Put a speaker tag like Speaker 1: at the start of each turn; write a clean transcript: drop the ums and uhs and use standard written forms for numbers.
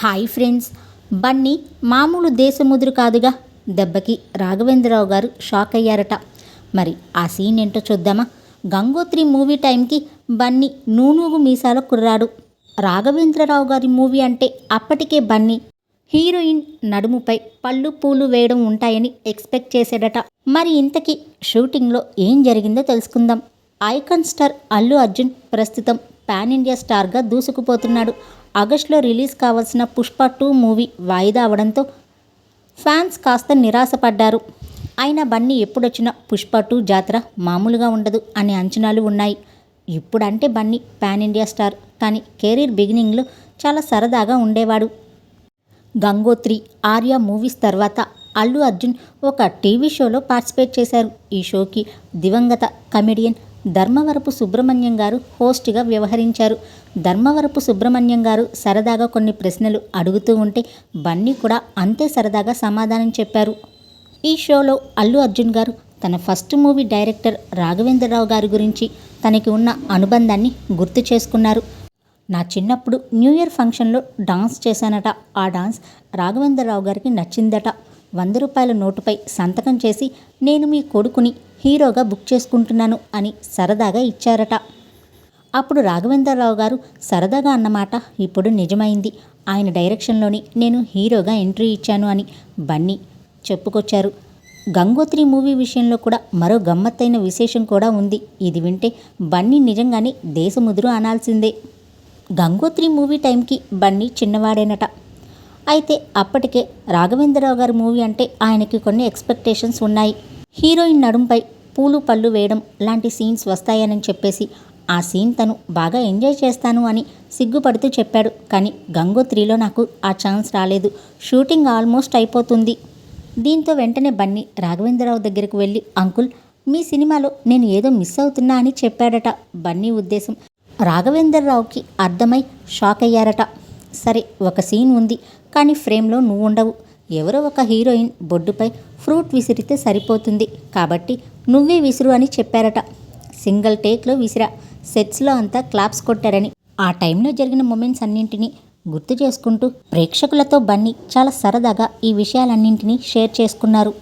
Speaker 1: Hi friends. Bunny మామూలు దేశముదురు కాదుగా. దెబ్బకి రాఘవేంద్రరావు గారు షాక్ అయ్యారట. మరి ఆ సీన్ ఏంటో చూద్దామా? గంగోత్రి మూవీ టైంకి బన్నీ నూనూగు మీసాల కుర్రాడు. రాఘవేంద్రరావు గారి మూవీ అంటే అప్పటికే బన్నీ హీరోయిన్ నడుముపై పళ్ళు పూలు వేయడం ఉంటాయని ఎక్స్పెక్ట్ చేశాడట. మరి ఇంతకీ షూటింగ్లో ఏం జరిగిందో తెలుసుకుందాం. ఐకాన్ స్టార్ అల్లు అర్జున్ ప్రస్తుతం పాన్ ఇండియా స్టార్గా దూసుకుపోతున్నాడు. ఆగస్టులో రిలీజ్ కావాల్సిన పుష్ప 2 మూవీ వాయిదా అవడంతో ఫ్యాన్స్ కాస్త నిరాశపడ్డారు. అయినా బన్నీ ఎప్పుడొచ్చినా పుష్ప 2 జాతర మామూలుగా ఉండదు అనే అంచనాలు ఉన్నాయి. ఇప్పుడంటే బన్నీ పాన్ ఇండియా స్టార్, కానీ కెరీర్ బిగినింగ్లో చాలా సరదాగా ఉండేవాడు. గంగోత్రి, ఆర్య మూవీస్ తర్వాత అల్లు అర్జున్ ఒక టీవీ షోలో పార్టిసిపేట్ చేశారు. ఈ షోకి దివంగత కమెడియన్ ధర్మవరపు సుబ్రహ్మణ్యం గారు హోస్ట్గా వ్యవహరించారు. ధర్మవరపు సుబ్రహ్మణ్యం గారు సరదాగా కొన్ని ప్రశ్నలు అడుగుతూ ఉంటే బన్నీ కూడా అంతే సరదాగా సమాధానం చెప్పారు. ఈ షోలో అల్లు అర్జున్ గారు తన ఫస్ట్ మూవీ డైరెక్టర్ రాఘవేంద్రరావు గారి గురించి తనకి ఉన్న అనుబంధాన్ని గుర్తు చేసుకున్నారు. నా చిన్నప్పుడు న్యూ ఇయర్ ఫంక్షన్లో డాన్స్ చేశానట. ఆ డాన్స్ రాఘవేంద్రరావు గారికి నచ్చిందట. 100 రూపాయల నోటుపై సంతకం చేసి నేను మీ కొడుకుని హీరోగా బుక్ చేసుకుంటున్నాను అని సరదాగా ఇచ్చారట. అప్పుడు రాఘవేంద్రరావు గారు సరదాగా అన్నమాట ఇప్పుడు నిజమైంది. ఆయన డైరెక్షన్లోని నేను హీరోగా ఎంట్రీ ఇచ్చాను అని బన్నీ చెప్పుకొచ్చారు. గంగోత్రి మూవీ విషయంలో కూడా మరో గమ్మత్తైన విశేషం కూడా ఉంది. ఇది వింటే బన్నీ నిజంగానే దేశముదురు అనాల్సిందే. గంగోత్రి మూవీ టైంకి బన్నీ చిన్నవాడేనట. అయితే అప్పటికే రాఘవేంద్రరావు గారి మూవీ అంటే ఆయనకి కొన్ని ఎక్స్పెక్టేషన్స్ ఉన్నాయి. హీరోయిన్ నడుంపై పూలు పళ్ళు వేయడం లాంటి సీన్స్ వస్తాయని చెప్పేసి ఆ సీన్ తను బాగా ఎంజాయ్ చేస్తాను అని సిగ్గుపడుతూ చెప్పాడు. కానీ గంగోత్రిలో నాకు ఆ ఛాన్స్ రాలేదు. షూటింగ్ ఆల్మోస్ట్ అయిపోతుంది. దీంతో వెంటనే బన్నీ రాఘవేంద్రరావు దగ్గరికి వెళ్ళి అంకుల్, మీ సినిమాలో నేను ఏదో మిస్ అవుతున్నా అని చెప్పాడట. బన్నీ ఉద్దేశం రాఘవేంద్రరావుకి అర్థమై షాక్ అయ్యారట. సరే, ఒక సీన్ ఉంది, కానీ ఫ్రేమ్లో నువ్వు ఉండవు. ఎవరో ఒక హీరోయిన్ బొడ్డుపై ఫ్రూట్ విసిరితే సరిపోతుంది, కాబట్టి నువ్వే విసురు అని చెప్పారట. సింగిల్ టేక్లో విసిరా. సెట్స్లో అంతా క్లాప్స్ కొట్టారని ఆ టైంలో జరిగిన మూమెంట్స్ అన్నింటినీ గుర్తు చేసుకుంటూ ప్రేక్షకులతో బన్నీ చాలా సరదాగా ఈ విషయాలన్నింటినీ షేర్ చేసుకున్నారు.